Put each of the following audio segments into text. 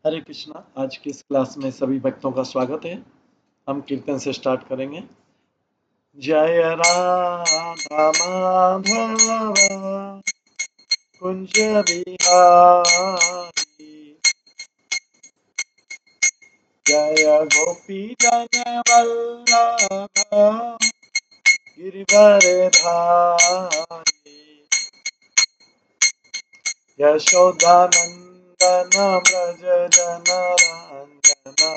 हरे कृष्णा। आज की इस क्लास में सभी भक्तों का स्वागत है। हम कीर्तन से स्टार्ट करेंगे। जय राधा माधव कुंज बिहारी, जय गोपी जन वल्लभ गिरिवर धारी, यशोदानंदन व्रज जन रंजना,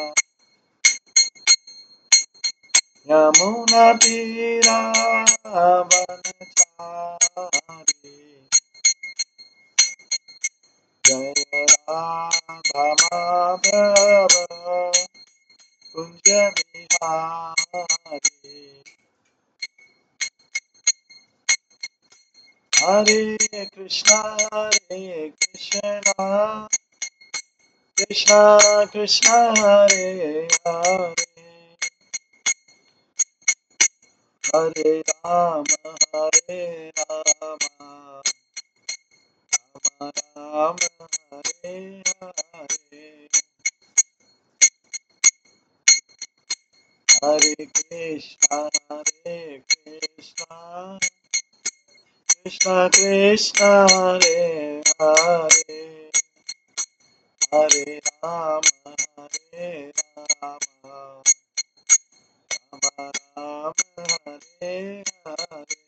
यमुना तीरावनचारी, जय राधा माधव कुंज बिहारी। हरे कृष्णा कृष्णा कृष्णा हरे हरे, हरे राम राम राम हरे हरे, हरे कृष्णा कृष्णा कृष्णा हरे हरे, हरे राम राम राम हरे हरे,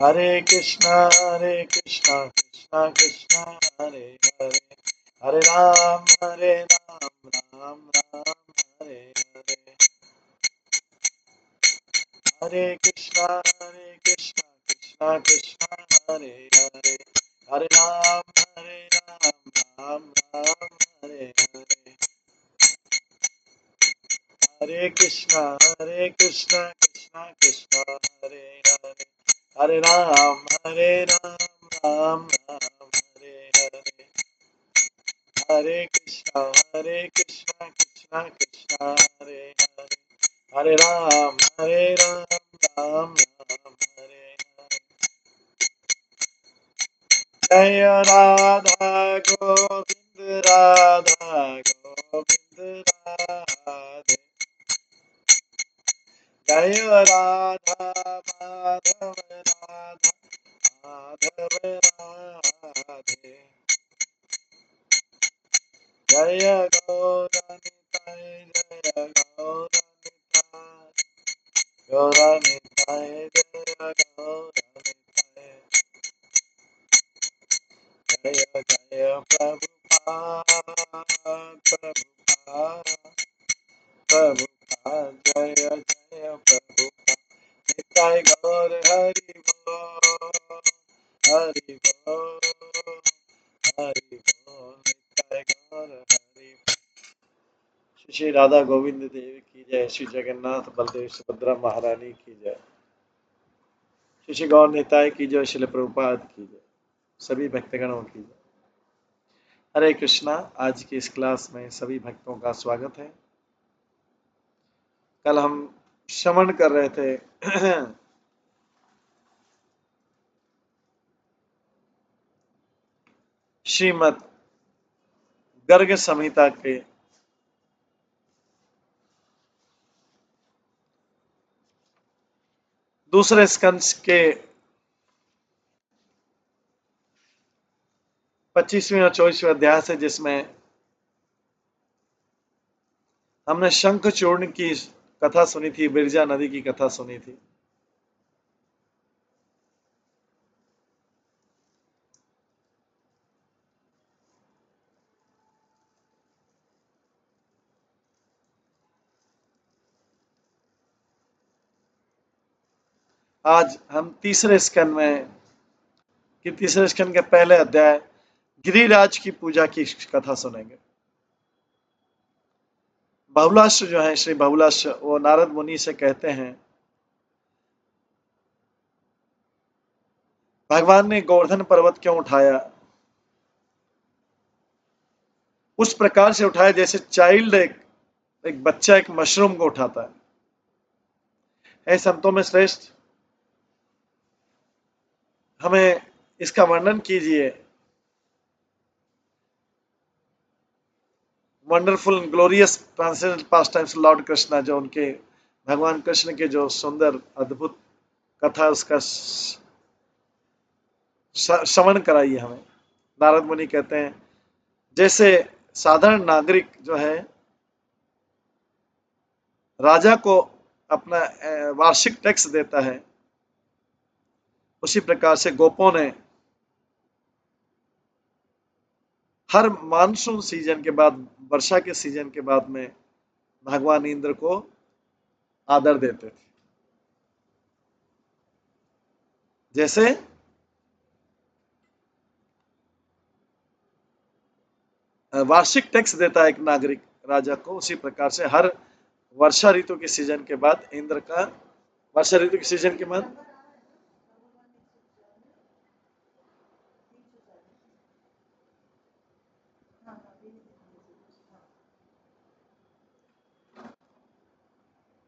हरे कृष्णा कृष्णा कृष्णा हरे हरे, हरे राम राम हरे हरे, हरे कृष्णा कृष्णा कृष्णा हरे हरे, हरे राम राम हरे हरे, हरे कृष्णा कृष्णा कृष्णा हरे हरे, हरे राम राम हरे हरे, हरे कृष्णा कृष्णा कृष्णा हरे हरे, हरे राम राम हरे हरे, जय राधा गोविंद राधा गोविंद राधे, जय राधा माधव राधा माधव राधे, जय गौरनिताय जय गौरनिताय, गौरनिताय जय गौरनिताय, जय जय प्रभुपाद प्रभुपाद प्रभुपाद, जय जय प्रभुपाद, निताय गौर हरि बोल, हरि बोल, हरि बोल, निताय गौर हरि बोल। श्री राधा गोविंद देव की जय, श्री जगन्नाथ बलदेव सुभद्रा महारानी की जय, श्री गौर निताय की जय, श्री प्रभुपाद की जय, सभी भक्तगणों की जय। हरे कृष्णा। आज की इस क्लास में सभी भक्तों का स्वागत है। कल हम श्रवण कर रहे थे श्रीमद् गर्ग संहिता के दूसरे स्कंद के 25वें और 24वें अध्याय से, जिसमें हमने शंखचूर्ण की कथा सुनी थी, बिरजा नदी की कथा सुनी थी। आज हम तीसरे स्कंद के पहले अध्याय गिरिराज की पूजा की कथा सुनेंगे। बहुलाश्र जो है, श्री बहुलाश्र, वो नारद मुनि से कहते हैं, भगवान ने गोवर्धन पर्वत क्यों उठाया? उस प्रकार से उठाया जैसे चाइल्ड एक बच्चा एक मशरूम को उठाता है। ऐ संतों में श्रेष्ठ, हमें इसका वर्णन कीजिए wonderful glorious translated past times Lord Krishna, जो उनके भगवान कृष्ण के जो सुंदर अद्भुत कथा उसका श्रवण कराइए हमें। नारद मुनि कहते हैं जैसे साधारण नागरिक जो है राजा को अपना वार्षिक टैक्स देता है, उसी प्रकार से गोपों ने हर मानसून सीजन के बाद, वर्षा के सीजन के बाद में भगवान इंद्र को आदर देते थे। जैसे वार्षिक टैक्स देता है एक नागरिक राजा को, उसी प्रकार से हर वर्षा ऋतु के सीजन के बाद इंद्र का, वर्षा ऋतु के सीजन के बाद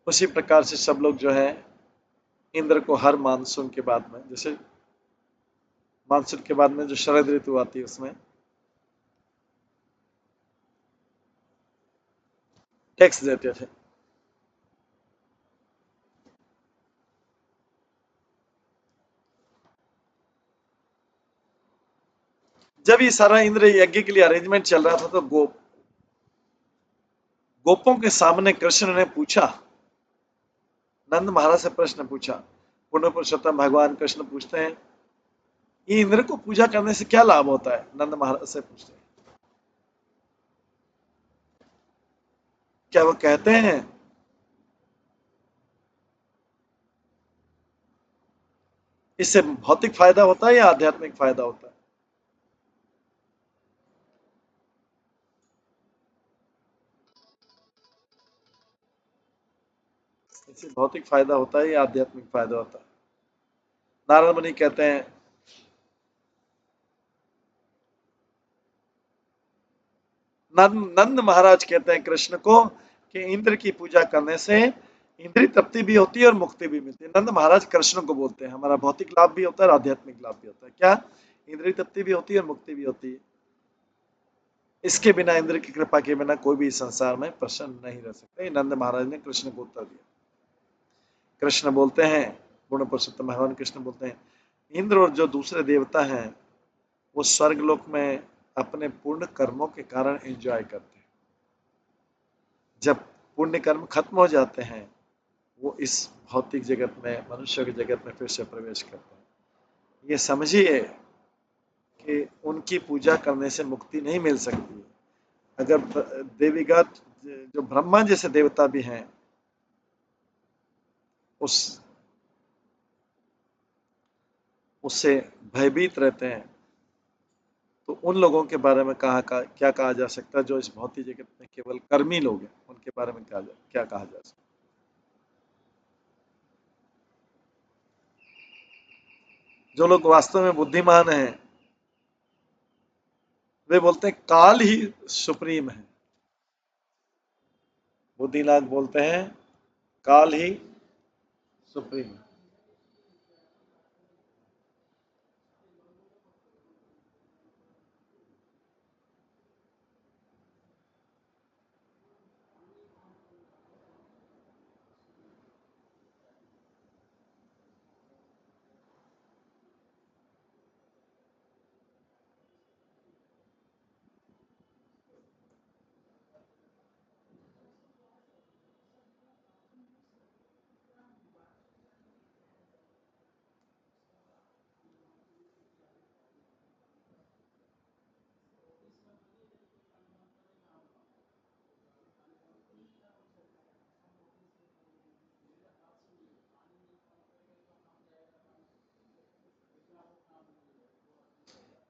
उसी प्रकार से सब लोग जो है इंद्र को हर मानसून के बाद में, जैसे मानसून के बाद में जो शरद ऋतु आती है उसमें टैक्स देते थे। जब ये सारा इंद्र यज्ञ के लिए अरेंजमेंट चल रहा था तो गोपों के सामने कृष्ण ने पूछा, नंद महाराज से प्रश्न पूछा। पूर्ण पुरुषोत्तम भगवान कृष्ण पूछते हैं ये इंद्र को पूजा करने से क्या लाभ होता है? नंद महाराज से पूछते हैं। क्या वो कहते हैं इससे भौतिक फायदा होता है या आध्यात्मिक फायदा होता है? इससे भौतिक फायदा होता है या आध्यात्मिक फायदा होता है? नारद मुनि कहते हैं नंद महाराज कहते हैं कृष्ण को कि इंद्र की पूजा करने से इंद्रिय तृप्ति भी होती है और मुक्ति भी मिलती है। नंद महाराज कृष्ण को बोलते हैं हमारा भौतिक लाभ भी होता है और आध्यात्मिक लाभ भी होता है। क्या? इंद्रिय तृप्ति भी होती है और मुक्ति भी होती है। इसके बिना, इंद्र की कृपा के बिना कोई भी संसार में प्रसन्न नहीं रह सकते। नंद महाराज ने कृष्ण को उत्तर दिया। कृष्ण बोलते हैं, पूर्ण पुरुषोत्तम भगवान कृष्ण बोलते हैं इंद्र और जो दूसरे देवता हैं वो स्वर्ग लोक में अपने पूर्ण कर्मों के कारण एंजॉय करते हैं। जब पुण्य कर्म खत्म हो जाते हैं वो इस भौतिक जगत में, मनुष्य के जगत में फिर से प्रवेश करते हैं। ये समझिए कि उनकी पूजा करने से मुक्ति नहीं मिल सकती। अगर देवीगत जो ब्रह्मा जैसे देवता भी हैं उस उससे भयभीत रहते हैं, तो उन लोगों के बारे में क्या कहा जा सकता है जो इस भौतिक जगत में केवल कर्मी लोग हैं, उनके बारे में क्या कहा जा सकता है? जो लोग वास्तव में बुद्धिमान हैं वे बोलते हैं काल ही सुप्रीम है। बुद्धिनाथ बोलते हैं काल ही सुप्रीम है।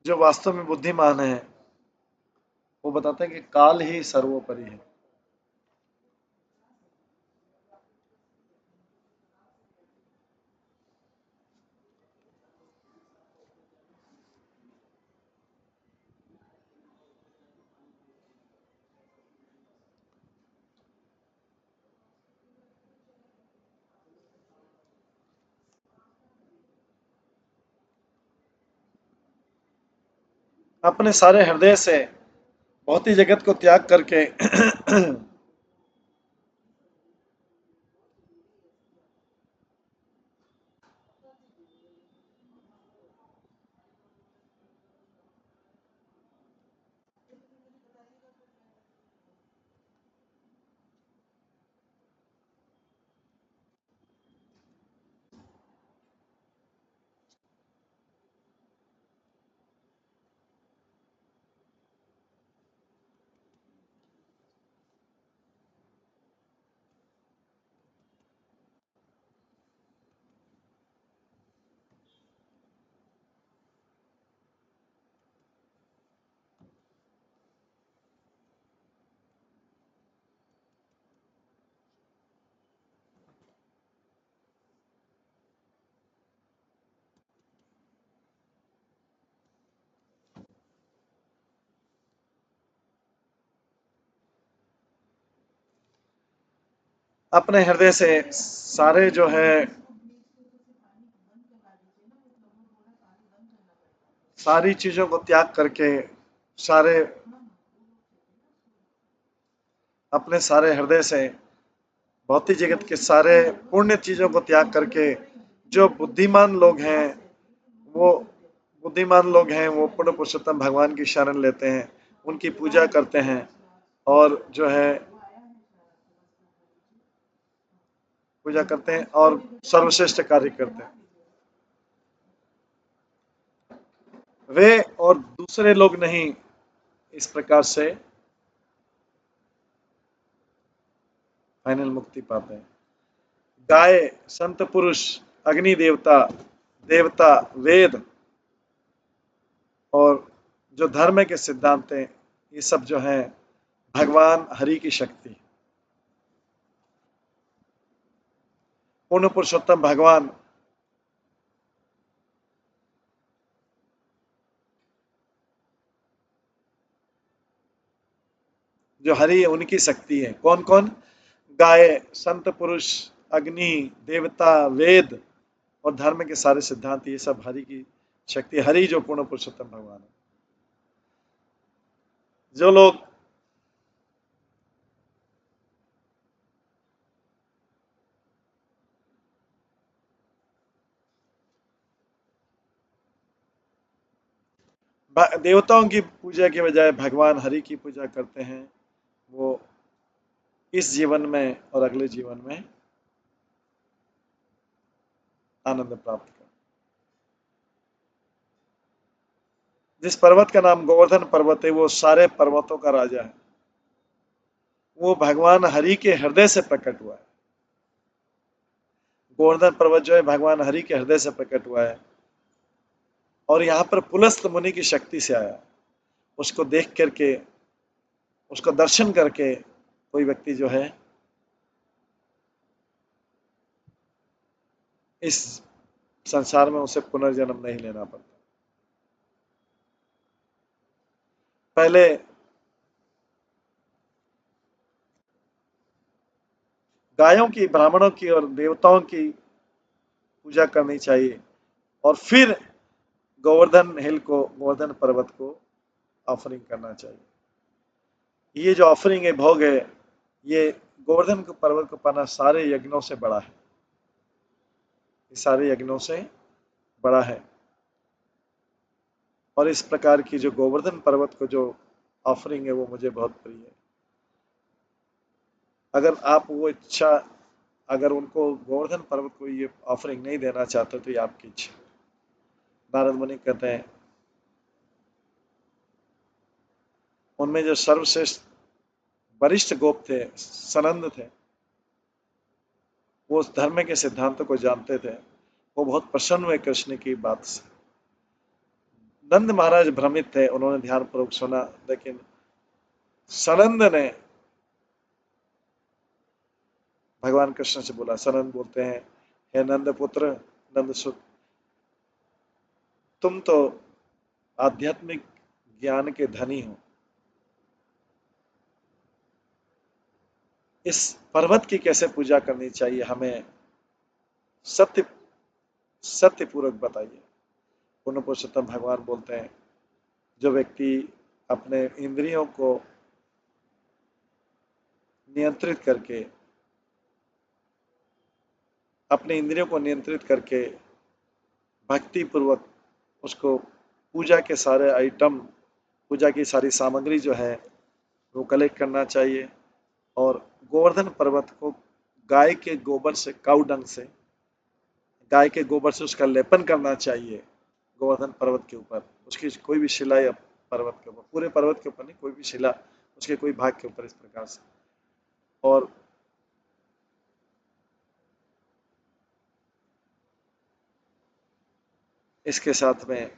जो वास्तव में बुद्धिमान है वो बताते हैं कि काल ही सर्वोपरि है। अपने सारे हृदय से भौतिक जगत को त्याग करके अपने हृदय से सारे जो है सारी चीजों को त्याग करके सारे अपने सारे हृदय से भौतिक जगत के सारे पुण्य चीजों को त्याग करके जो वो बुद्धिमान लोग हैं वो पूर्ण पुरुषोत्तम भगवान की शरण लेते हैं, उनकी पूजा करते हैं और जो है पूजा करते हैं और सर्वश्रेष्ठ कार्य करते हैं। वे और दूसरे लोग नहीं इस प्रकार से फाइनल मुक्ति पाते हैं। गाय, संत पुरुष, अग्नि देवता, देवता, वेद और जो धर्म के सिद्धांत हैं, ये सब जो है भगवान हरि की शक्ति, पूर्ण पुरुषोत्तम भगवान जो हरि है उनकी शक्ति है। कौन कौन? गाय, संत पुरुष, अग्नि, देवता, वेद और धर्म के सारे सिद्धांत, ये सब हरि की शक्ति। हरि जो पूर्ण पुरुषोत्तम भगवान है। जो लोग देवताओं की पूजा के बजाय भगवान हरि की पूजा करते हैं, वो इस जीवन में और अगले जीवन में आनंद प्राप्त कर। जिस पर्वत का नाम गोवर्धन पर्वत है, वो सारे पर्वतों का राजा है। वो भगवान हरि के हृदय से प्रकट हुआ है। गोवर्धन पर्वत जो है भगवान हरि के हृदय से प्रकट हुआ है और यहाँ पर पुलस्त मुनि की शक्ति से आया। उसको देख करके, उसको दर्शन करके कोई व्यक्ति जो है इस संसार में उसे पुनर्जन्म नहीं लेना पड़ता। पहले गायों की, ब्राह्मणों की और देवताओं की पूजा करनी चाहिए और फिर गोवर्धन पर्वत को ऑफरिंग करना चाहिए। ये जो ऑफरिंग है, भोग है, ये गोवर्धन पर्वत को पाना सारे यज्ञों से बड़ा है। ये सारे यज्ञों से बड़ा है और इस प्रकार की जो गोवर्धन पर्वत को जो ऑफरिंग है वो मुझे बहुत प्रिय है। अगर आप वो इच्छा, अगर उनको गोवर्धन पर्वत को ये ऑफरिंग नहीं देना चाहते तो ये आपकी इच्छा। नारद मुनि कहते हैं उनमें जो सर्वश्रेष्ठ वरिष्ठ गोप थे, सनंद थे, वो उस धर्म के सिद्धांतों को जानते थे। वो बहुत प्रसन्न हुए कृष्ण की बात से। नंद महाराज भ्रमित थे, उन्होंने ध्यानपूर्वक सुना, लेकिन सनंद ने भगवान कृष्ण से बोला। सनंद बोलते हैं, हे नंद पुत्र, नंद सुत, तुम तो आध्यात्मिक ज्ञान के धनी हो। इस पर्वत की कैसे पूजा करनी चाहिए, हमें सत्य सत्य पूर्वक बताइए। पूर्ण पुरुषोत्तम भगवान बोलते हैं, जो व्यक्ति अपने इंद्रियों को नियंत्रित करके, अपने इंद्रियों को नियंत्रित करके भक्ति पूर्वक उसको पूजा के सारे आइटम, पूजा की सारी सामग्री जो है वो कलेक्ट करना चाहिए। और गोवर्धन पर्वत को गाय के गोबर से, काऊ डंग से, गाय के गोबर से उसका लेपन करना चाहिए गोवर्धन पर्वत के ऊपर। उसकी कोई भी शिला या पर्वत के ऊपर, पूरे पर्वत के ऊपर नहीं, कोई भी शिला उसके कोई भाग के ऊपर इस प्रकार से। और इसके साथ में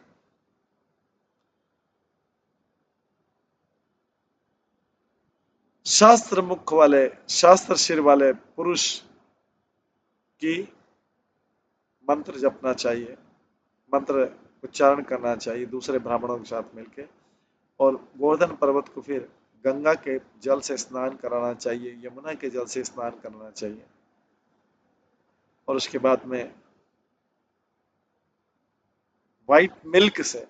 शास्त्र मुख वाले, शास्त्र शिर वाले पुरुष की मंत्र जपना चाहिए, मंत्र उच्चारण करना चाहिए दूसरे ब्राह्मणों के साथ मिलकर। और गोवर्धन पर्वत को फिर गंगा के जल से स्नान कराना चाहिए, यमुना के जल से स्नान कराना चाहिए। और उसके बाद में वाइट मिल्क से,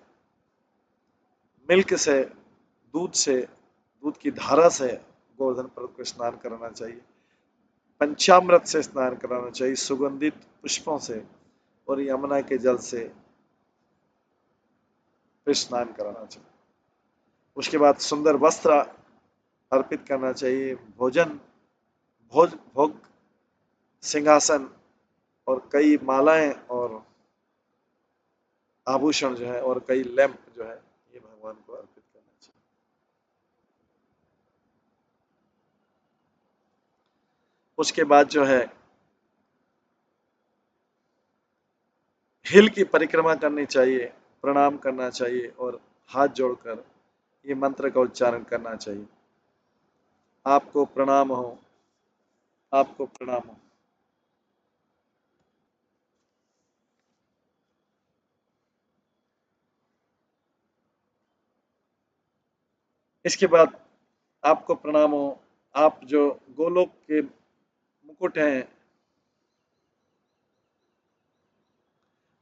दूध से, दूध की धारा से गोवर्धन पर्वत को स्नान कराना चाहिए। पंचामृत से स्नान कराना चाहिए, सुगंधित पुष्पों से, और यमुना के जल से फिर स्नान कराना चाहिए। उसके बाद सुंदर वस्त्र अर्पित करना चाहिए, भोजन, भोग, सिंहासन और कई मालाएं और आभूषण जो है और कई लैंप जो है, ये भगवान को अर्पित करना चाहिए। उसके बाद जो है हिल की परिक्रमा करनी चाहिए, प्रणाम करना चाहिए और हाथ जोड़कर ये मंत्र का उच्चारण करना चाहिए। आपको प्रणाम हो, आपको प्रणाम हो। इसके बाद आपको प्रणाम हो, आप जो गोलोक के मुकुट हैं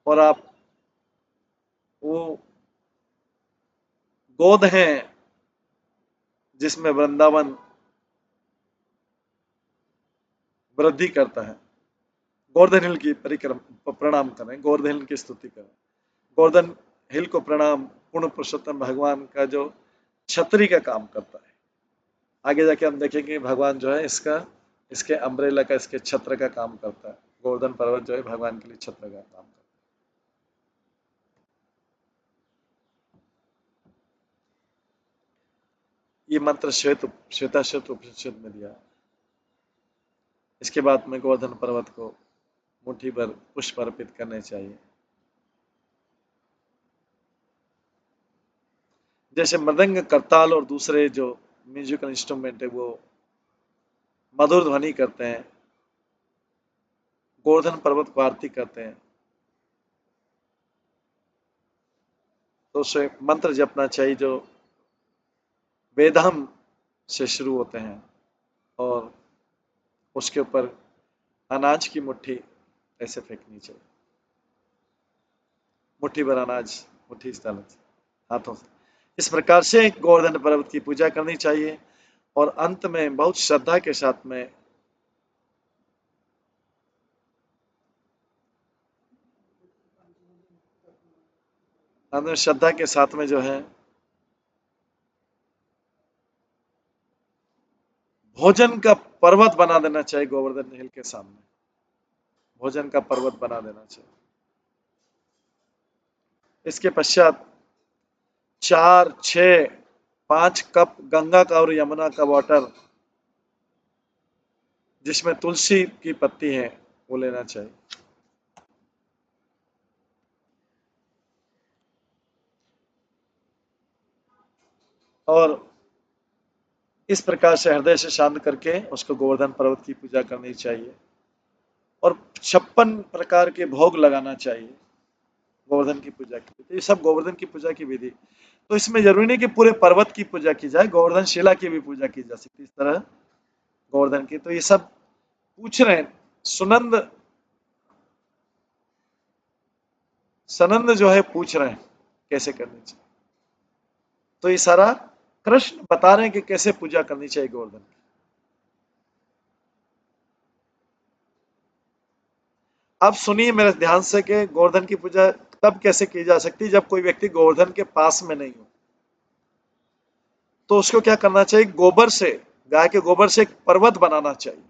और आप वो गोद हैं जिसमें वृंदावन वृद्धि करता है। गोवर्धन हिल की परिक्रमा प्रणाम करें, गोवर्धन हिल की स्तुति करें। गोवर्धन हिल को प्रणाम पूर्ण पुरुषोत्तम भगवान का जो छतरी का काम करता है। आगे जाके हम देखेंगे भगवान जो है इसका, इसके अम्ब्रेला का, इसके छत्र का काम करता है। गोवर्धन पर्वत जो है भगवान के लिए छत्र का काम करता है। ये मंत्र श्वेता श्वेत उपनिषद में दिया। इसके बाद में गोवर्धन पर्वत को मुट्ठी भर पुष्प अर्पित करने चाहिए। जैसे मृदंग, करताल और दूसरे जो म्यूजिकल इंस्ट्रूमेंट है वो मधुर ध्वनि करते हैं, गोवर्धन पर्वत को आरती करते हैं, तो उसे मंत्र जपना चाहिए जो वेदहम से शुरू होते हैं। और उसके ऊपर अनाज की मुट्ठी ऐसे फेंकनी चाहिए, मुट्ठी भर अनाज, मुट्ठी इस तरह से हाथों से। इस प्रकार से गोवर्धन पर्वत की पूजा करनी चाहिए। और अंत में बहुत श्रद्धा के साथ में श्रद्धा के साथ में जो है भोजन का पर्वत बना देना चाहिए गोवर्धन हिल के सामने, भोजन का पर्वत बना देना चाहिए। इसके पश्चात 4, 6, 5 कप गंगा का और यमुना का वाटर जिसमें तुलसी की पत्ती है वो लेना चाहिए। और इस प्रकार से हृदय से शांत करके उसको गोवर्धन पर्वत की पूजा करनी चाहिए। और 56 प्रकार के भोग लगाना चाहिए गोवर्धन की पूजा की। तो ये सब गोवर्धन की पूजा की विधि। तो इसमें जरूरी नहीं कि पूरे पर्वत की पूजा की जाए, गोवर्धन शिला की भी पूजा की जा सकती है इस तरह गोवर्धन की। तो ये सब पूछ रहे हैं, सुनंद सनंद जो है पूछ रहे हैं कैसे करनी चाहिए। तो ये सारा कृष्ण बता रहे हैं कि कैसे पूजा करनी चाहिए गोवर्धन की। अब सुनिए मेरे ध्यान से कि गोवर्धन की पूजा तब कैसे की जा सकती है जब कोई व्यक्ति गोवर्धन के पास में नहीं हो। तो उसको क्या करना चाहिए, गोबर से, गाय के गोबर से एक पर्वत बनाना चाहिए।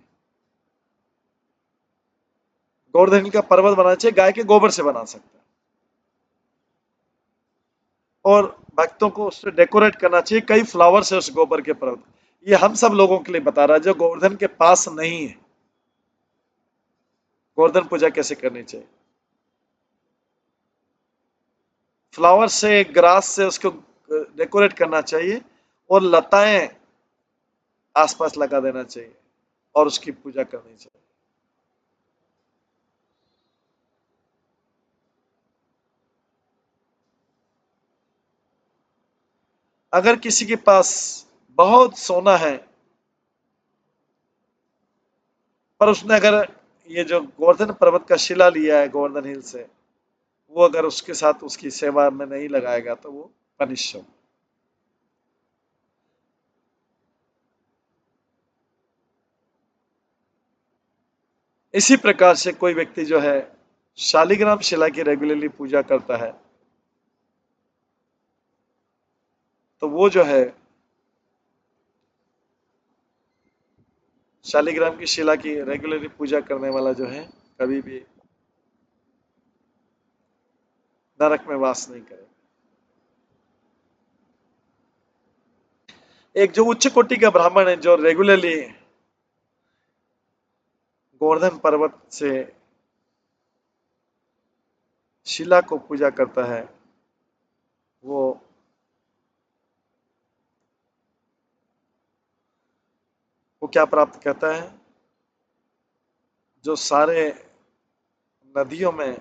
गोवर्धन का पर्वत बनाना चाहिए, गाय के गोबर से बना सकते हैं। और भक्तों को उससे डेकोरेट करना चाहिए कई फ्लावर से उस गोबर के पर्वत। ये हम सब लोगों के लिए बता रहा है जो गोवर्धन के पास नहीं है, गोवर्धन पूजा कैसे करनी चाहिए। फ्लावर से, ग्रास से उसको डेकोरेट करना चाहिए और लताएं आसपास लगा देना चाहिए और उसकी पूजा करनी चाहिए। अगर किसी के पास बहुत सोना है, पर उसने अगर ये जो गोवर्धन पर्वत का शिला लिया है गोवर्धन हिल से, वो अगर उसके साथ उसकी सेवा में नहीं लगाएगा तो वो पनिश हो। इसी प्रकार से कोई व्यक्ति जो है शालिग्राम शिला की रेगुलरली पूजा करता है, तो वो जो है शालिग्राम की शिला की रेगुलरली पूजा करने वाला जो है कभी भी नरक में वास नहीं करेगा। एक जो उच्च कोटि का ब्राह्मण है जो रेगुलरली गोवर्धन पर्वत से शिला को पूजा करता है, वो वो क्या प्राप्त करता है, जो सारे नदियों में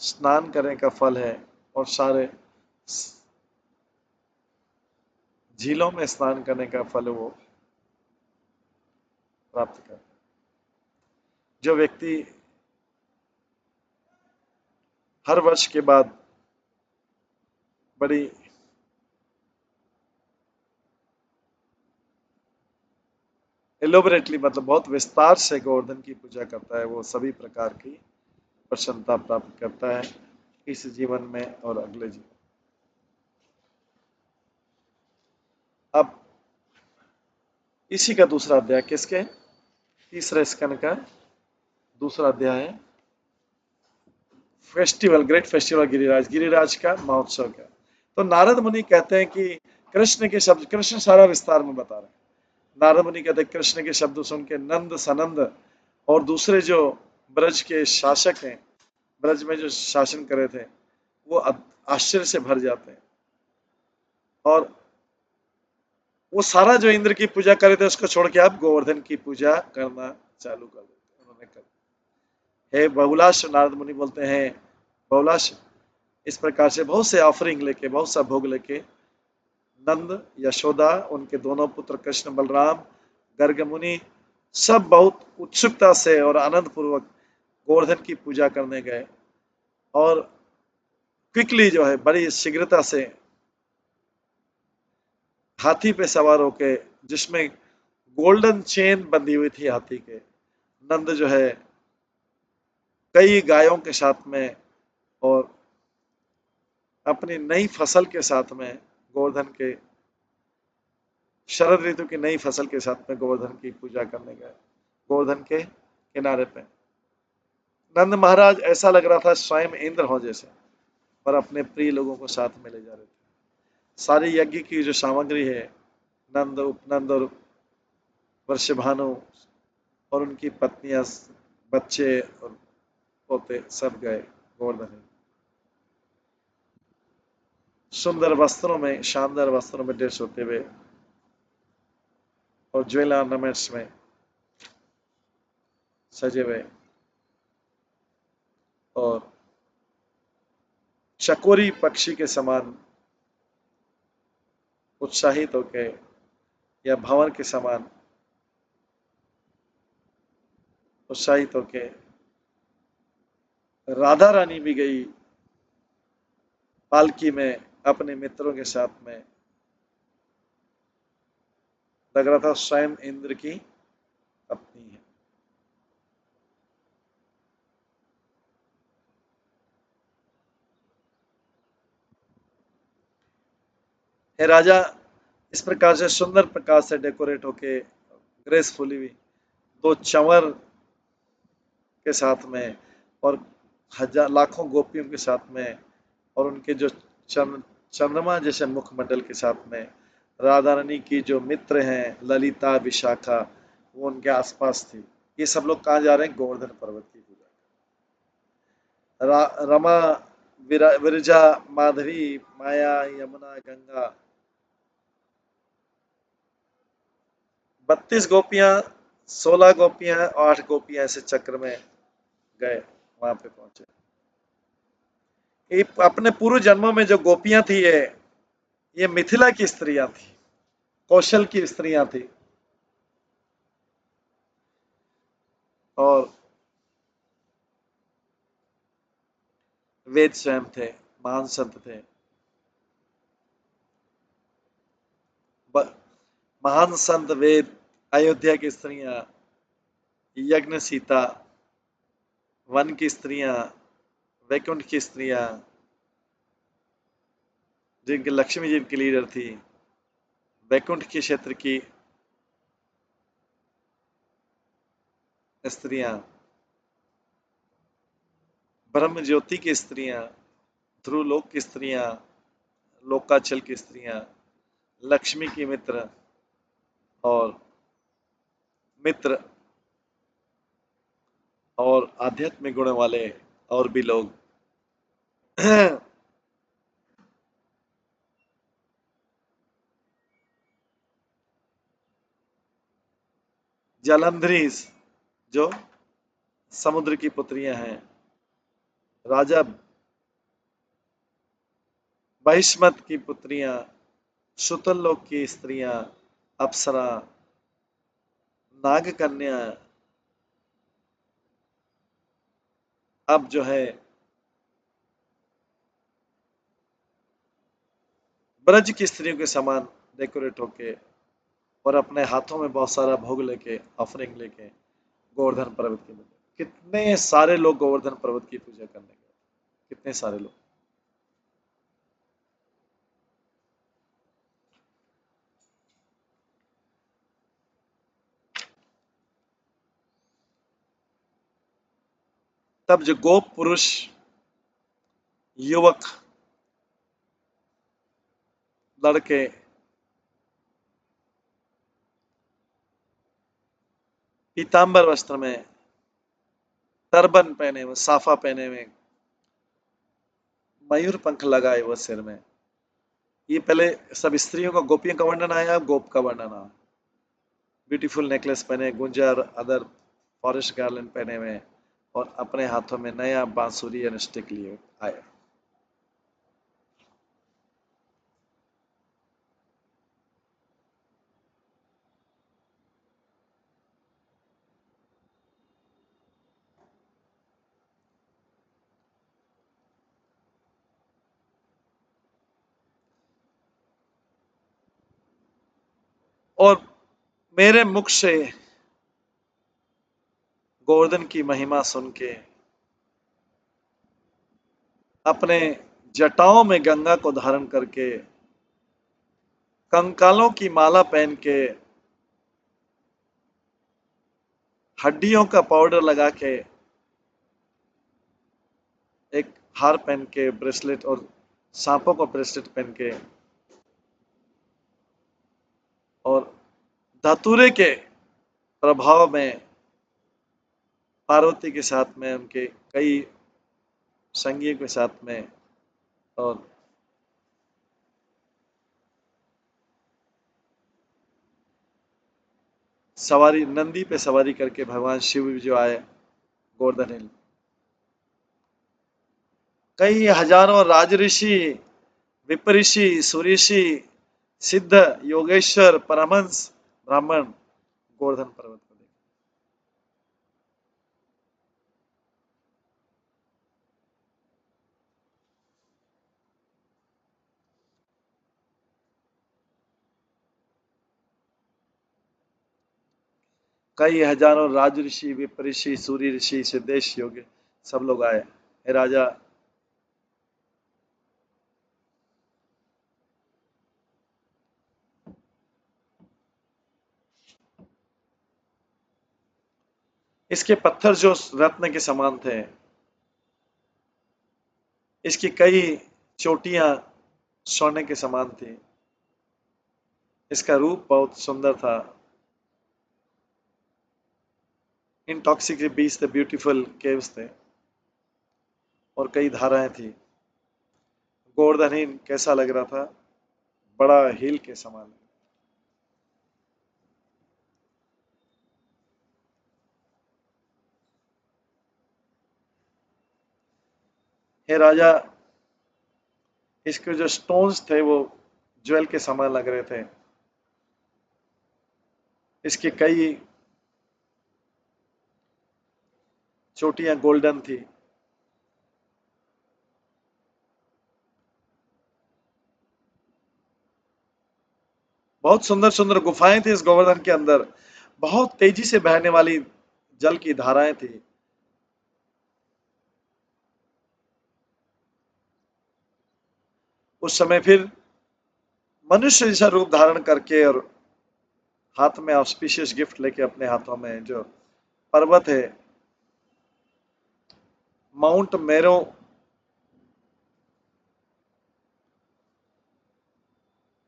स्नान करने का फल है और सारे झीलों में स्नान करने का फल वो प्राप्त करता है। जो व्यक्ति हर वर्ष के बाद बड़ी एलोबरेटली, मतलब बहुत विस्तार से गोवर्धन की पूजा करता है, वो सभी प्रकार की प्रसन्नता प्राप्त करता है इस जीवन में और अगले जीवन। अब इसी का दूसरा अध्याय, किसके, तीसरे स्कंद का दूसरा अध्याय है festival, great festival Giriraj, Giriraj का महोत्सव का। तो नारद मुनि कहते हैं कि कृष्ण के शब्द, कृष्ण सारा विस्तार में बता रहे हैं। नारद मुनि कहते हैं कृष्ण के शब्द सुन के नंद, सनंद और दूसरे जो ब्रज के शासक हैं, ब्रज में जो शासन करे थे, वो आश्चर्य से भर जाते हैं। और वो सारा जो इंद्र की पूजा करे थे उसको छोड़ के आप गोवर्धन की पूजा करना चालू कर देते उन्होंने कर। हे बहुलाश, नारद मुनि बोलते हैं, बहुलाश, इस प्रकार से बहुत से ऑफरिंग लेके, बहुत सा भोग लेके नंद, यशोदा, उनके दोनों पुत्र कृष्ण बलराम, गर्ग मुनि, सब बहुत उत्सुकता से और आनंद पूर्वक गोवर्धन की पूजा करने गए। और क्विकली जो है बड़ी शीघ्रता से हाथी पे सवार होके, जिसमें गोल्डन चेन बंधी हुई थी हाथी के, नंद जो है कई गायों के साथ में और अपनी नई फसल के साथ में गोवर्धन के, शरद ऋतु की नई फसल के साथ में गोवर्धन की पूजा करने गए गोवर्धन के किनारे पे। नंद महाराज ऐसा लग रहा था स्वयं इंद्र हो जैसे, पर अपने प्रिय लोगों को साथ में ले जा रहे थे। सारी यज्ञ की जो सामग्री है, नंद, उपनंद और वृषभानु और उनकी पत्नियां, बच्चे और पोते सब गए गोवर्धन। सुंदर वस्त्रों में, शानदार वस्त्रों में ड्रेस होते हुए और ज्वेल ऑर्नामेंट्स में सजे हुए और चकोरी पक्षी के समान उत्साहित होके, या भंवर के समान उत्साहित होके राधा रानी भी गई पालकी में अपने मित्रों के साथ में, लग रहा था स्वयं इंद्र की पत्नी है। हे राजा, इस प्रकार से सुंदर प्रकार से डेकोरेट होके ग्रेसफुली भी दो चंवर के साथ में और हजार लाखों गोपियों के साथ में और उनके जो चंद्रमा जैसे मुखमंडल के साथ में राधा रानी की जो मित्र हैं ललिता विशाखा, वो उनके आसपास थी। ये सब लोग कहाँ जा रहे हैं? गोवर्धन पर्वत की पूजा। रमा, विरजा, माधवी, माया, यमुना, गंगा, 32 गोपियां, 16 गोपियां, 8 गोपियां ऐसे चक्र में गए, वहां पे पहुंचे। ये अपने पूर्व जन्मों में जो गोपियां थी, ये मिथिला की स्त्रियां थी, कौशल की स्त्रियां थी और वेद स्वयं थे, महान संत थे। महान संत वेद, अयोध्या की स्त्रियां, यज्ञ सीता, वन की स्त्रियां, वैकुंठ की स्त्रियां, जिनके लक्ष्मी जी की लीडर थी, वैकुंठ के क्षेत्र की स्त्रियां, ब्रह्म ज्योति की स्त्रियां, ध्रुवलोक की स्त्रियां, लोकाचल की स्त्रियां, लक्ष्मी की मित्र और मित्र और आध्यात्मिक गुण वाले और भी लोग। जलंधरी, जो समुद्र की पुत्रियां हैं, राजा बहिष्मत की पुत्रियां, सुतल लोक की स्त्रियां, अप्सरा, नाग कन्या, अब जो है ब्रज की स्त्रियों के समान डेकोरेट होके और अपने हाथों में बहुत सारा भोग लेके, ऑफरिंग लेके गोवर्धन पर्वत की पूजा। कितने सारे लोग गोवर्धन पर्वत की पूजा करने गए, कितने सारे लोग। तब जो गोप पुरुष, युवक, लड़के पीतांबर वस्त्र में, टर्बन पहने हुए, साफा पहने हुए, मयूर पंख लगाए हुए सिर में, ये पहले सब स्त्रियों का, गोपियों का वर्णन आया, गोप का वर्णन आया। ब्यूटीफुल नेकलेस पहने, गुंजर अदर फॉरेस्ट गार्लैंड पहने हुए और अपने हाथों में नया बांसुरी एंड स्टिक लिए आए। और मेरे मुख से गोवर्धन की महिमा सुन के, अपने जटाओं में गंगा को धारण करके, कंकालों की माला पहन के, हड्डियों का पाउडर लगा के, एक हार पहन के, ब्रेसलेट और सांपों का ब्रेसलेट पहन के और धतूरे के प्रभाव में पार्वती के साथ में, उनके कई संगियों के साथ में और सवारी, नंदी पे सवारी करके भगवान शिव जो आए गोवर्धन हिल, कई हजारों राजऋषि, विपऋषि, सुऋषि, सिद्ध, योगेश्वर, परमहंस, ब्राह्मण गोवर्धन पर्वत को देखे। कई हजारों राज ऋषि, विप्र ऋषि, सूर्य ऋषि, सिद्धेश योगी सब लोग आए। हे राजा, इसके पत्थर जो रत्न के समान थे, इसकी कई चोटियां सोने के समान थी, इसका रूप बहुत सुंदर था। इन टॉक्सिक के बीच थे ब्यूटीफुल केव्स थे और कई धाराएं थी। गोवर्धन कैसा लग रहा था? बड़ा हिल के समान। हे राजा, इसके जो स्टोन्स थे वो ज्वेल के समान लग रहे थे। इसकी कई चोटियां गोल्डन थी। बहुत सुंदर सुंदर गुफाएं थी इस गोवर्धन के अंदर। बहुत तेजी से बहने वाली जल की धाराएं थी। उस समय फिर मनुष्य जैसा रूप धारण करके और हाथ में ऑस्पिशियस गिफ्ट लेके अपने हाथों में जो पर्वत है माउंट मेरो,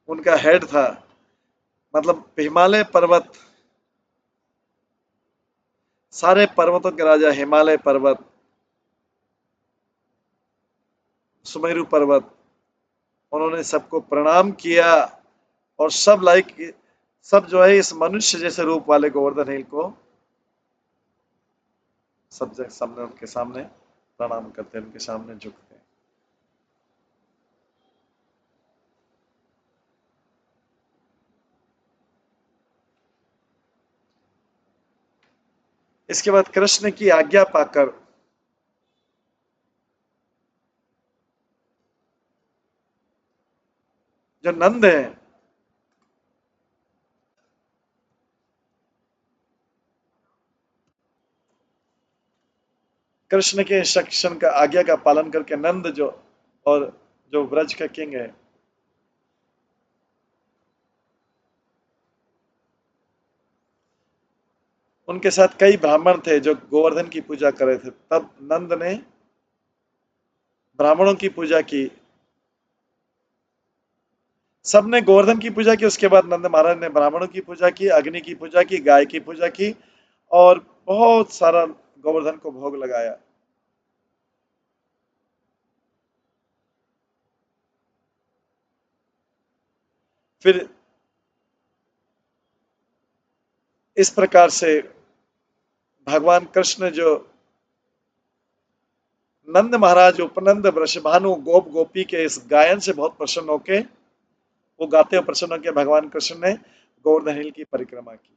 उनका हेड था। मतलब हिमालय पर्वत, सारे पर्वतों के राजा हिमालय पर्वत, सुमेरु पर्वत, उन्होंने सबको प्रणाम किया और सब जो है इस मनुष्य जैसे रूप वाले गोवर्धन हिल को सब सामने उनके सामने प्रणाम करते हैं, उनके सामने झुकते हैं। इसके बाद कृष्ण की आज्ञा पाकर जो नंद है, कृष्ण के इंस्ट्रक्शन का आज्ञा का पालन करके नंद जो और जो ब्रज का किंग है, उनके साथ कई ब्राह्मण थे जो गोवर्धन की पूजा कर रहे थे। तब नंद ने ब्राह्मणों की पूजा की। सबने गोवर्धन की पूजा की, उसके बाद नंद महाराज ने ब्राह्मणों की पूजा की, अग्नि की पूजा की, गाय की पूजा की और बहुत सारा गोवर्धन को भोग लगाया। फिर इस प्रकार से भगवान कृष्ण जो नंद महाराज उपनंद वृषभानु गोप गोपी के इस गायन से बहुत प्रसन्न होके, वो गाते हुए प्रसन्न होकर भगवान कृष्ण ने गोवर्धन हिल की परिक्रमा की।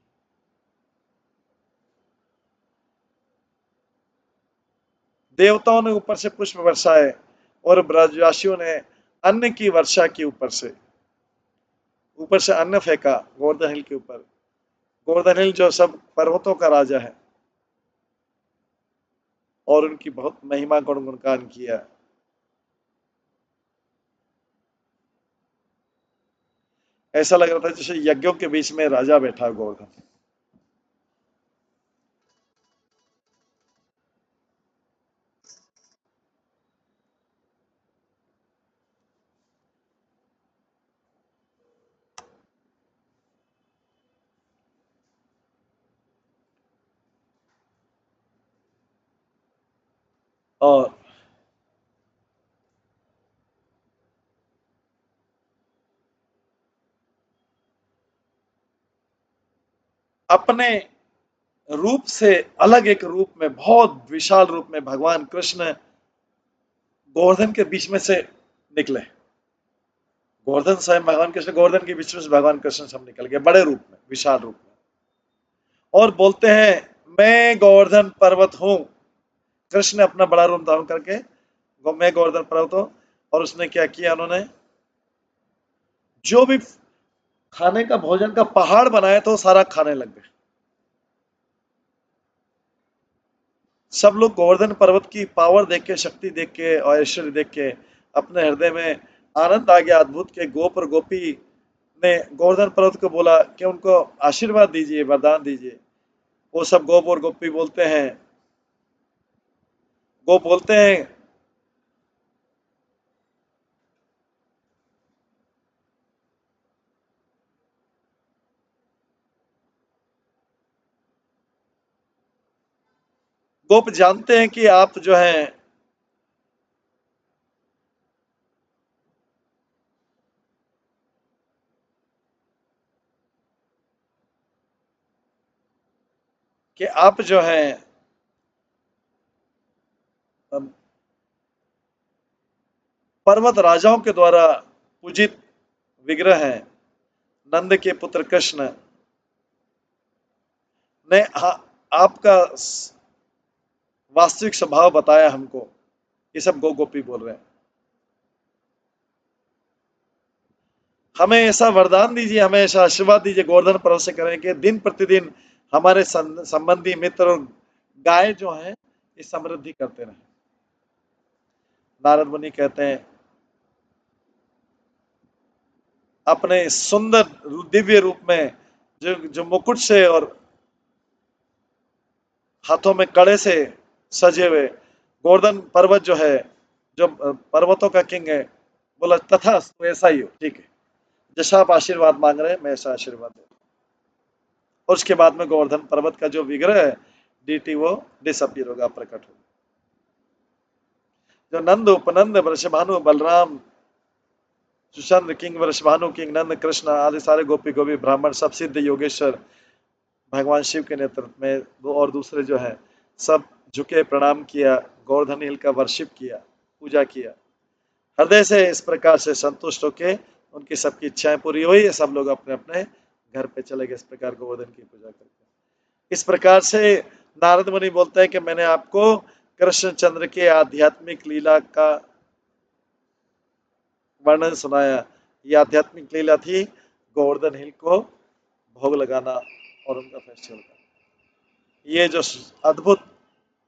देवताओं ने ऊपर से पुष्प वर्षाए और ब्रजवासियों ने अन्न की वर्षा की। ऊपर से अन्न फेंका गोवर्धन हिल के ऊपर। गोवर्धन हिल जो सब पर्वतों का राजा है और उनकी बहुत महिमा गुण गुणगान किया। ऐसा लग रहा था जैसे यज्ञों के बीच में राजा बैठा गोवर्धन। और अपने रूप से अलग एक रूप में, बहुत विशाल रूप में भगवान कृष्ण गोवर्धन के बीच में से निकले। गोवर्धन स्वयं भगवान कृष्ण, गोवर्धन के बीच में से भगवान कृष्ण सब निकल गए बड़े रूप में, विशाल रूप में, और बोलते हैं मैं गोवर्धन पर्वत हूं। कृष्ण ने अपना बड़ा रूप धारण करके मैं गोवर्धन पर्वत हूं। और उसने क्या किया, उन्होंने जो भी खाने का भोजन का पहाड़ बनाया तो सारा खाने लग गए। सब लोग गोवर्धन पर्वत की पावर देख के, शक्ति देख के और ऐश्वर्य देख के अपने हृदय में आनंद आ गया अद्भुत के। गोप और गोपी ने गोवर्धन पर्वत को बोला कि उनको आशीर्वाद दीजिए, वरदान दीजिए। वो सब गोप और गोपी बोलते हैं, गोप बोलते हैं, गोप जानते हैं कि आप जो हैं कि आप जो हैं पर्वत राजाओं के द्वारा पूजित विग्रह हैं। नंद के पुत्र कृष्ण ने आपका वास्तविक स्वभाव बताया हमको। ये सब गो गोपी बोल रहे हैं। हमें ऐसा वरदान दीजिए, हमें ऐसा आशीर्वाद दीजिए गोवर्धन पर्वत से करें कि दिन प्रतिदिन हमारे संबंधी मित्र और गाय जो हैं ये समृद्धि करते रहे। नारद मुनि कहते हैं अपने सुंदर दिव्य रूप में जो जो मुकुट से और हाथों में कड़े से सजे हुए गोवर्धन पर्वत जो है, जो पर्वतों का किंग है, बोला तथा तो ऐसा ही हो, ठीक है, जैसा आप आशीर्वाद मांग रहे हैं मैं ऐसा आशीर्वाद दे। और उसके बाद में गोवर्धन पर्वत का जो विग्रह है डीटी वो डिसअपीयर होगा, प्रकट होगा। जो नंद उपनंद वृषभानु बलराम सुचंद्र किंग वृषभानु किंग नंद कृष्ण आदि सारे गोपी गोपी ब्राह्मण सब सिद्ध योगेश्वर भगवान शिव के नेतृत्व में दो और दूसरे जो है सब झुके प्रणाम किया, गोवर्धन हिल का वर्शिप किया, पूजा किया। हृदय से इस प्रकार से संतुष्ट होके उनकी सबकी इच्छाएं पूरी हुई, सब लोग अपने अपने घर पे चले गए इस प्रकार गोवर्धन की पूजा करके। इस प्रकार से नारद मुनि बोलता है कि मैंने आपको कृष्णचंद्र के आध्यात्मिक लीला का वर्णन सुनाया। ये आध्यात्मिक लीला थी गोवर्धन हिल को भोग लगाना और उनका फेस्टिवल करना। ये जो अद्भुत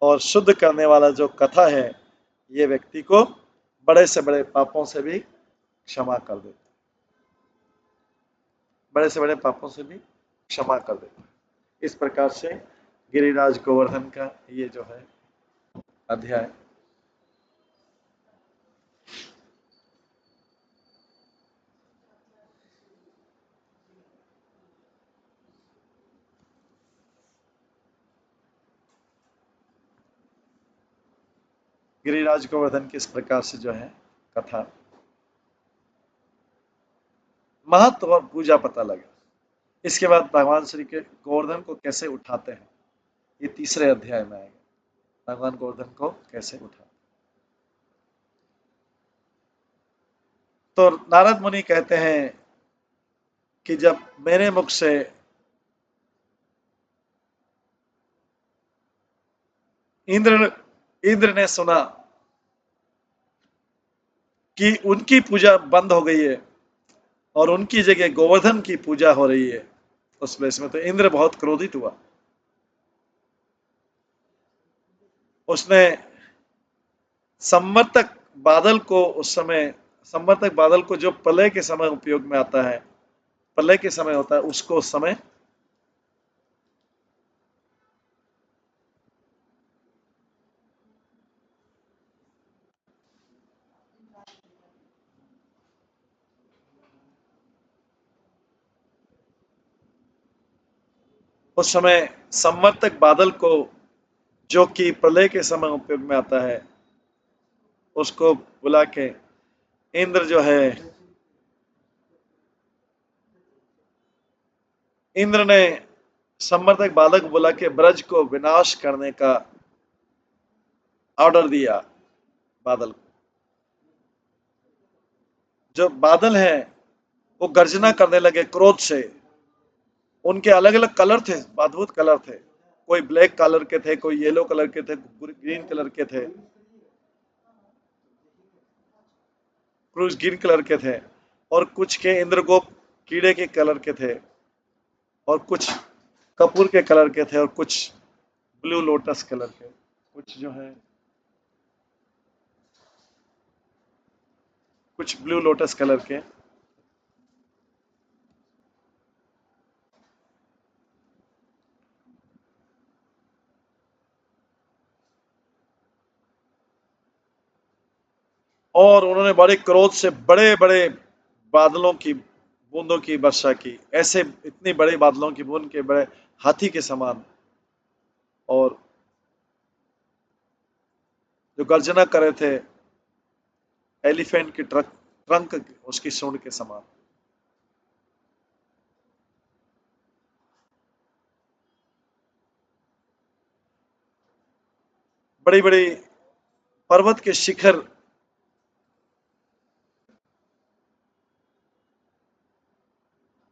और शुद्ध करने वाला जो कथा है, ये व्यक्ति को बड़े से बड़े पापों से भी क्षमा कर देता है, बड़े से बड़े पापों से भी क्षमा कर देता है। इस प्रकार से गिरिराज गोवर्धन का ये जो है अध्याय गिरिराज गोवर्धन की इस प्रकार से जो है कथा महत्व और पूजा पता लगा। इसके बाद भगवान श्री के गोवर्धन को कैसे उठाते हैं ये तीसरे अध्याय में आएगा। भगवान गोवर्धन को कैसे उठाते, तो नारद मुनि कहते हैं कि जब मेरे मुख से इंद्र इंद्र ने सुना कि उनकी पूजा बंद हो गई है और उनकी जगह गोवर्धन की पूजा हो रही है उस प्लेस में, तो इंद्र बहुत क्रोधित हुआ। उसने संवर्तक बादल को उस समय, संवर्तक बादल को जो प्रलय के समय उपयोग में आता है, प्रलय के समय होता है, उसको उस समय संवर्तक बादल को जो कि प्रलय के समय उपयोग में आता है उसको बुला के इंद्र जो है, इंद्र ने संवर्तक बादल को बुला के ब्रज को विनाश करने का ऑर्डर दिया। बादल, जो बादल है वो गर्जना करने लगे क्रोध से। उनके अलग अलग कलर थे, अद्भुत कलर थे, कोई ब्लैक कलर के थे, कोई येलो कलर के थे, ग्रीन कलर के थे, क्रूज ग्रीन कलर के थे, और कुछ के इंद्रगोप कीड़े के कलर के थे, और कुछ कपूर के कलर के थे, और कुछ ब्लू लोटस कलर के। कुछ जो है कुछ ब्लू लोटस कलर के, और उन्होंने बड़े क्रोध से बड़े बड़े बादलों की बूंदों की वर्षा की, ऐसे इतनी बड़े बादलों की बूंद के बड़े हाथी के समान, और जो गर्जना कर रहे थे एलिफेंट की ट्रंक उसकी सूंड के समान। बड़ी बड़ी पर्वत के शिखर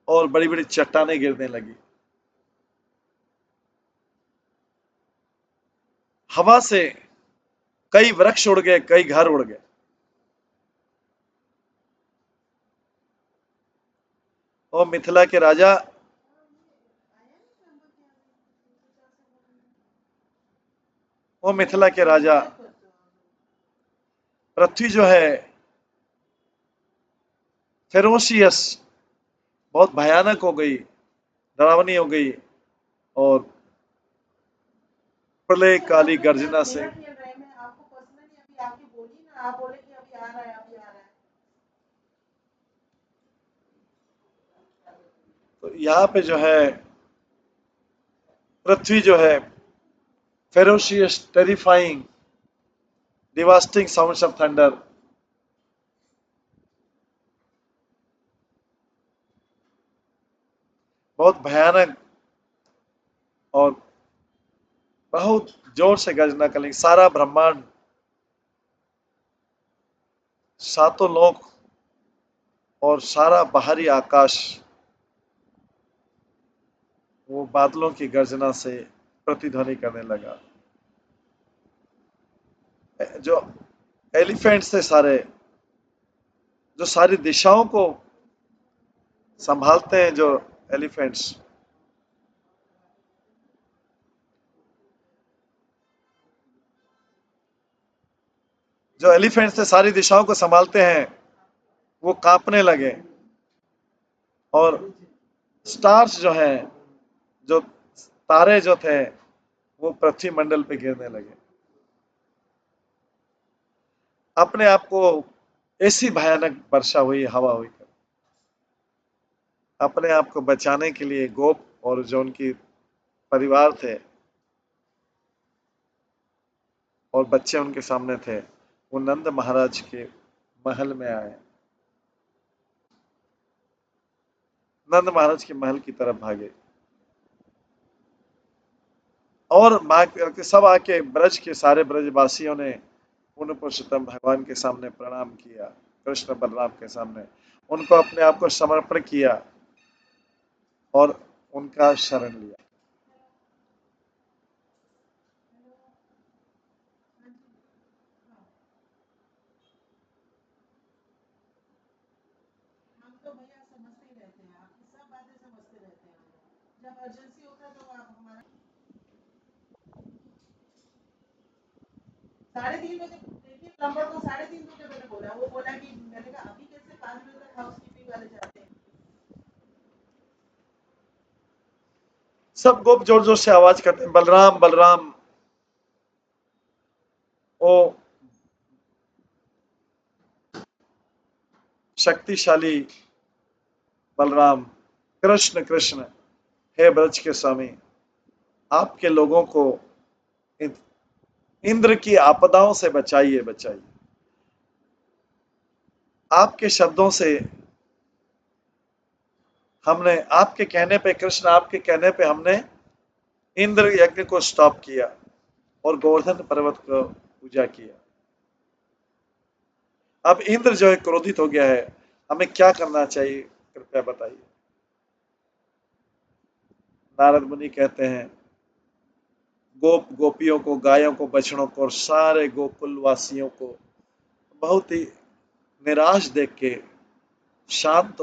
और बड़ी बड़ी चट्टानें गिरने लगी, हवा से कई वृक्ष उड़ गए, कई घर उड़ गए। और मिथिला के राजा, वो मिथिला के राजा, पृथ्वी जो है फेरोशियस, बहुत भयानक हो गई, डरावनी हो गई, और प्रलय काली गर्जना से। तो यहाँ पे जो है पृथ्वी जो है ferocious, terrifying, devastating sounds of thunder, बहुत भयानक और बहुत जोर से गर्जना करेंगे। सारा ब्रह्मांड, सातों लोक और सारा बाहरी आकाश वो बादलों की गर्जना से प्रतिध्वनि करने लगा। जो एलिफेंट्स थे सारे, जो सारी दिशाओं को संभालते हैं, जो एलिफेंट्स, जो एलिफेंट्स थे सारी दिशाओं को संभालते हैं, वो कांपने लगे। और स्टार्स जो हैं, जो तारे जो थे, वो पृथ्वी मंडल पे गिरने लगे। अपने आप को ऐसी भयानक वर्षा हुई, हवा हुई, अपने आप को बचाने के लिए गोप और जो उनकी परिवार थे और बच्चे उनके सामने थे, वो नंद महाराज के महल में आए, नंद महाराज के महल की तरफ भागे, और सब आके ब्रज के सारे ब्रजवासियों ने पूर्ण पुरुषोत्तम भगवान के सामने प्रणाम किया, कृष्ण बलराम के सामने उनको अपने आप को समर्पण किया और उनका शरण लिया। सब गोप जोर जोर से आवाज करते हैं, बलराम बलराम। ओ शक्तिशाली बलराम, कृष्ण कृष्ण, हे ब्रज के स्वामी, आपके लोगों को इंद्र की आपदाओं से बचाइए, बचाइए। आपके शब्दों से हमने, आपके कहने पे कृष्ण, आपके कहने पे हमने इंद्र यज्ञ को स्टॉप किया और गोवर्धन पर्वत को पूजा किया। अब इंद्र जो है क्रोधित हो गया है, हमें क्या करना चाहिए, कृपया बताइए। नारद मुनि कहते हैं, गोप गोपियों को, गायों को, बछड़ों को और सारे गोकुल वासियों को बहुत ही निराश देख के शांत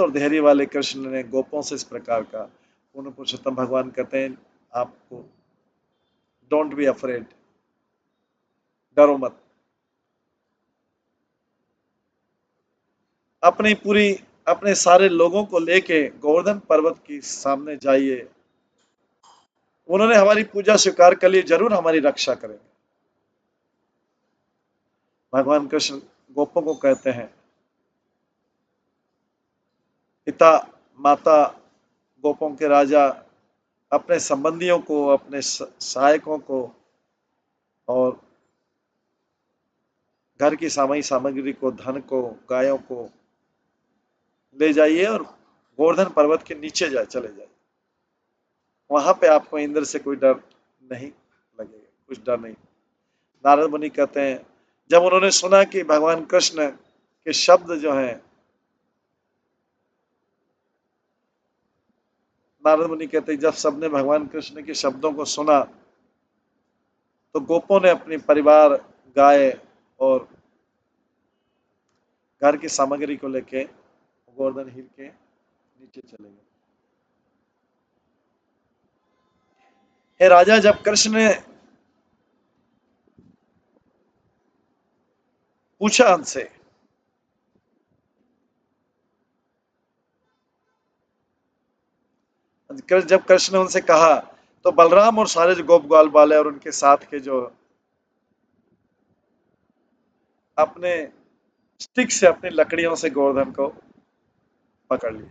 और धैर्य वाले कृष्ण ने गोपों से इस प्रकार का पूर्ण पुरुषोत्तम भगवान कहते हैं आपको डोंट बी अफ्रेड, डरो मत, अपने सारे लोगों को लेके गोवर्धन पर्वत के सामने जाइए, उन्होंने हमारी पूजा स्वीकार कर ली, जरूर हमारी रक्षा करेंगे। भगवान कृष्ण गोपों को कहते हैं, पिता माता गोपों के राजा अपने संबंधियों को, अपने सहायकों को और घर की सामग्री को, धन को, गायों को ले जाइए और गोवर्धन पर्वत के नीचे चले जाइए। वहां पे आपको इंद्र से कोई डर नहीं लगेगा, कुछ डर नहीं। नारद मुनि कहते हैं, जब उन्होंने सुना कि भगवान कृष्ण के शब्द जो हैं, नारद मुनि कहते हैं, जब सबने भगवान कृष्ण के शब्दों को सुना तो गोपों ने अपनी परिवार, गाय और घर की सामग्री को लेके गोवर्धन हिल के नीचे चले गए। हे राजा, जब कृष्ण ने पूछा हमसे, जब कृष्ण ने उनसे कहा तो बलराम और सारे जो गोप ग्वाल वाले और उनके साथ के जो अपने स्टिक से, अपनी लकड़ियों से गोवर्धन को पकड़ लिया।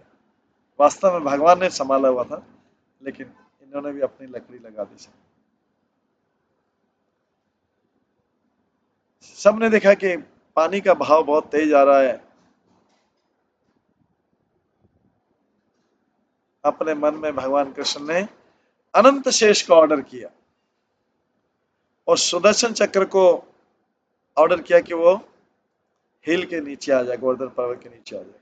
वास्तव में भगवान ने संभाला हुआ था, लेकिन इन्होंने भी अपनी लकड़ी लगा दी। सबने देखा कि पानी का बहाव बहुत तेज आ रहा है। अपने मन में भगवान कृष्ण ने अनंत शेष का ऑर्डर किया और सुदर्शन चक्र को ऑर्डर किया कि वो हिल के नीचे आ जाए, गोवर्धन पर्वत के नीचे आ जाए।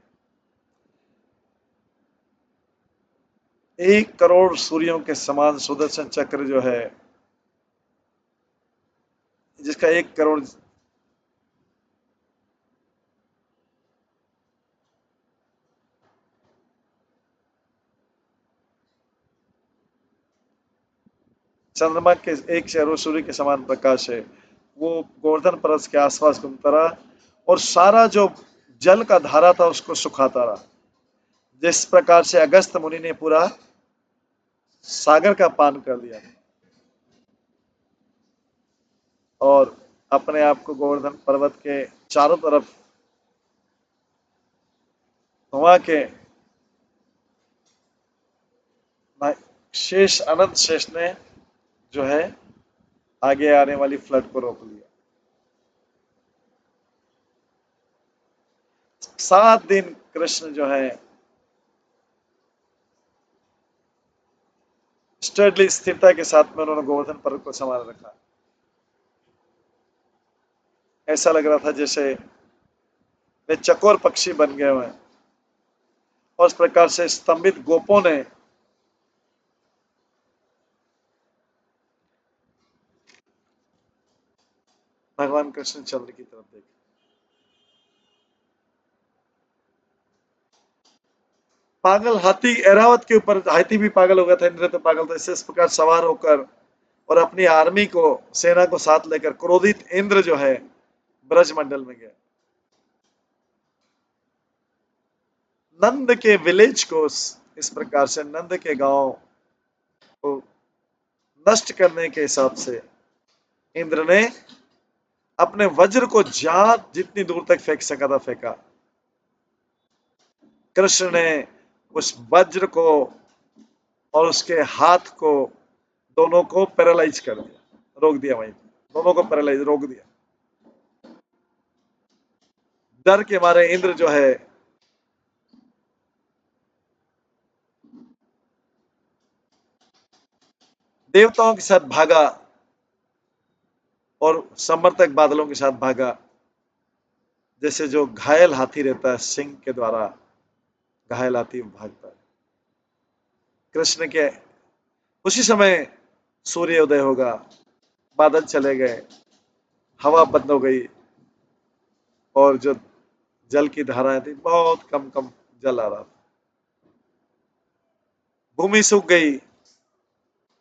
1 करोड़ सूर्यों के समान सुदर्शन चक्र जो है, जिसका 1 करोड़ चंद्रमा के 1 करोड़ सूर्य के समान प्रकाश है, वो गोवर्धन पर्वत के आसपास घूमता रहा और सारा जो जल का धारा था उसको सुखाता रहा। जिस प्रकार से अगस्त मुनि ने पूरा सागर का पान कर लिया और अपने आप को गोवर्धन पर्वत के चारों तरफ घुमा के शेष, अनंत शेष ने जो है आगे आने वाली फ्लड को रोक लिया। 7 दिन कृष्ण जो है स्टडली, स्थिरता के साथ में उन्होंने गोवर्धन पर्वत को संभाल रखा। ऐसा लग रहा था जैसे वे चकोर पक्षी बन गए हुए हैं। और इस प्रकार से स्तंभित गोपों ने भगवान कृष्ण चंद्र की तरफ देखा। पागल हाथी ऐरावत के ऊपर, हाथी भी पागल हो गया था, इंद्र तो पागल था। इस प्रकार सवार होकर और अपनी आर्मी को, सेना को साथ लेकर क्रोधित इंद्र जो है ब्रजमंडल में गया। नंद के विलेज को, इस प्रकार से नंद के गांव को नष्ट करने के हिसाब से इंद्र ने अपने वज्र को जहां जितनी दूर तक फेंक सका था फेंका। कृष्ण ने उस वज्र को और उसके हाथ को, दोनों को पैरालाइज कर दिया, रोक दिया वहीं, दोनों को पैरालाइज रोक दिया। डर के मारे इंद्र जो है देवताओं के साथ भागा और समर्थक बादलों के साथ भागा। जैसे जो घायल हाथी रहता है, सिंह के द्वारा घायल हाथी भागता है। कृष्ण के उसी समय सूर्य उदय होगा, बादल चले गए, हवा बंद हो गई और जो जल की धाराएं थी, बहुत कम कम जल आ रहा था। भूमि सूख गई,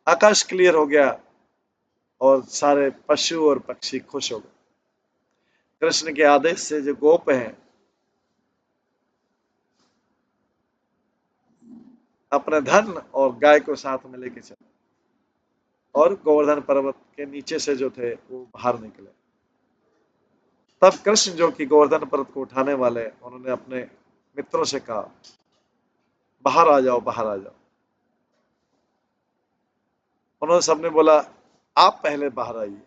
आकाश क्लियर हो गया और सारे पशु और पक्षी खुश हो गए। कृष्ण के आदेश से जो गोप हैं अपने धन और गाय को साथ में लेके चले और गोवर्धन पर्वत के नीचे से जो थे वो बाहर निकले। तब कृष्ण जो कि गोवर्धन पर्वत को उठाने वाले, उन्होंने अपने मित्रों से कहा, बाहर आ जाओ, बाहर आ जाओ। उन्होंने सबने बोला, आप पहले बाहर आइए,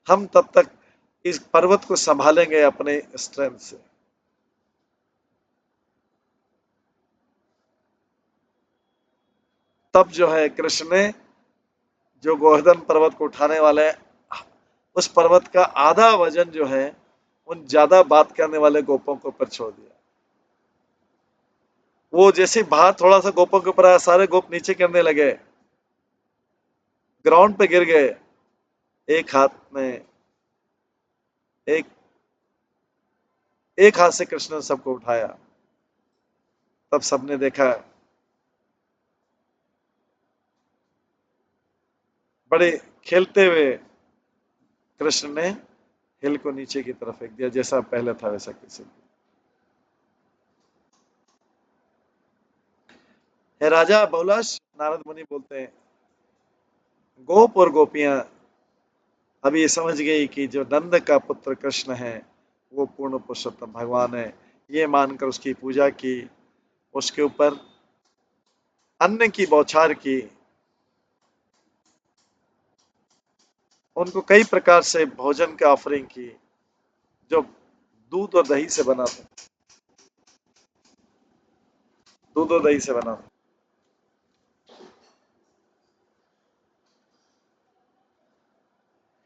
हम तब तक इस पर्वत को संभालेंगे अपने स्ट्रेंथ से। तब जो है कृष्ण ने जो गोवर्धन पर्वत को उठाने वाले, उस पर्वत का आधा वजन जो है उन ज्यादा बात करने वाले गोपों के ऊपर छोड़ दिया। वो जैसे बाहर थोड़ा सा गोपों के ऊपर आया, सारे गोप नीचे गिरने लगे, ग्राउंड पे गिर गए। एक हाथ में एक एक हाथ से कृष्ण ने सबको उठाया। तब सबने देखा बड़े खेलते हुए कृष्ण ने हिल को नीचे की तरफ फेंक दिया, जैसा पहले था वैसा किसी। हे राजा बहुलाश, नारद मुनि बोलते हैं, गोप और गोपियां अभी ये समझ गई कि जो नंद का पुत्र कृष्ण है वो पूर्ण पुरुषोत्तम भगवान है। ये मानकर उसकी पूजा की, उसके ऊपर अन्न की बौछार की, उनको कई प्रकार से भोजन का ऑफरिंग की जो दूध और दही से बना था, दूध और दही से बना था।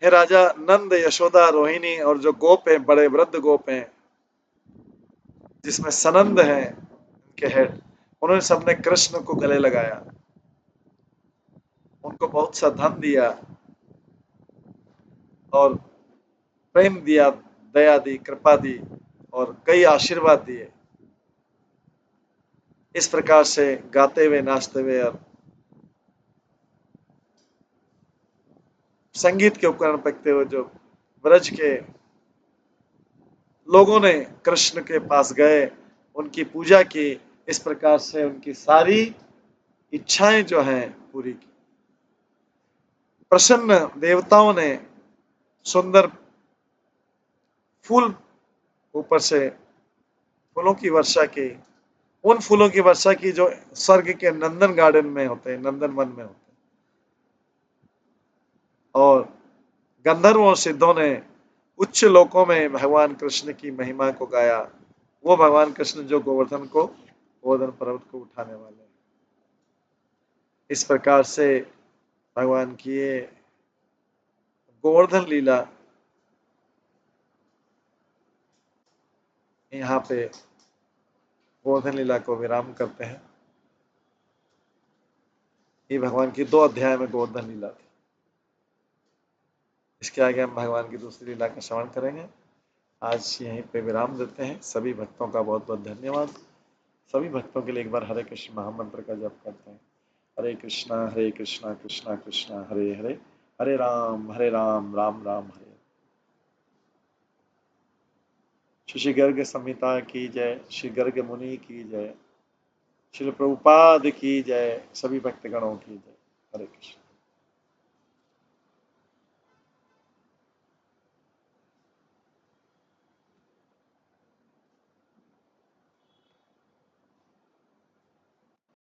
हे राजा, नंद, यशोदा, रोहिणी और जो गोप हैं, बड़े वृद्ध गोप हैं जिसमें सनंद है उनके हेड, उन्होंने सबने कृष्ण को गले लगाया, उनको बहुत सा धन दिया और प्रेम दिया, दया दी, कृपा दी और कई आशीर्वाद दिए। इस प्रकार से गाते हुए, नाचते हुए और संगीत के उपकरण पकते हुए जो ब्रज के लोगों ने कृष्ण के पास गए, उनकी पूजा की। इस प्रकार से उनकी सारी इच्छाएं जो हैं पूरी की। प्रसन्न देवताओं ने सुंदर फूल ऊपर से फूलों की वर्षा की, उन फूलों की वर्षा की जो स्वर्ग के नंदन गार्डन में होते हैं, नंदन वन में होते हैं। और गंधर्वों और सिद्धों ने उच्च लोकों में भगवान कृष्ण की महिमा को गाया। वो भगवान कृष्ण जो गोवर्धन पर्वत को उठाने वाले हैं। इस प्रकार से भगवान की ये गोवर्धन लीला यहाँ पे गोवर्धन लीला को विराम करते हैं। ये भगवान की 2 अध्याय में गोवर्धन लीला थी। इसके आगे हम भगवान की दूसरी लीला का श्रवण करेंगे। आज यहीं पे विराम देते हैं। सभी भक्तों का बहुत बहुत धन्यवाद। सभी भक्तों के लिए एक बार हरे कृष्ण महामंत्र का जप करते हैं। हरे कृष्णा कृष्णा कृष्णा हरे हरे, हरे राम राम राम हरे। श्री गर्ग संहिता की जय, श्री गर्ग मुनि की जय, श्री प्रभुपाद की जय, सभी भक्तगणों की जय। हरे कृष्ण।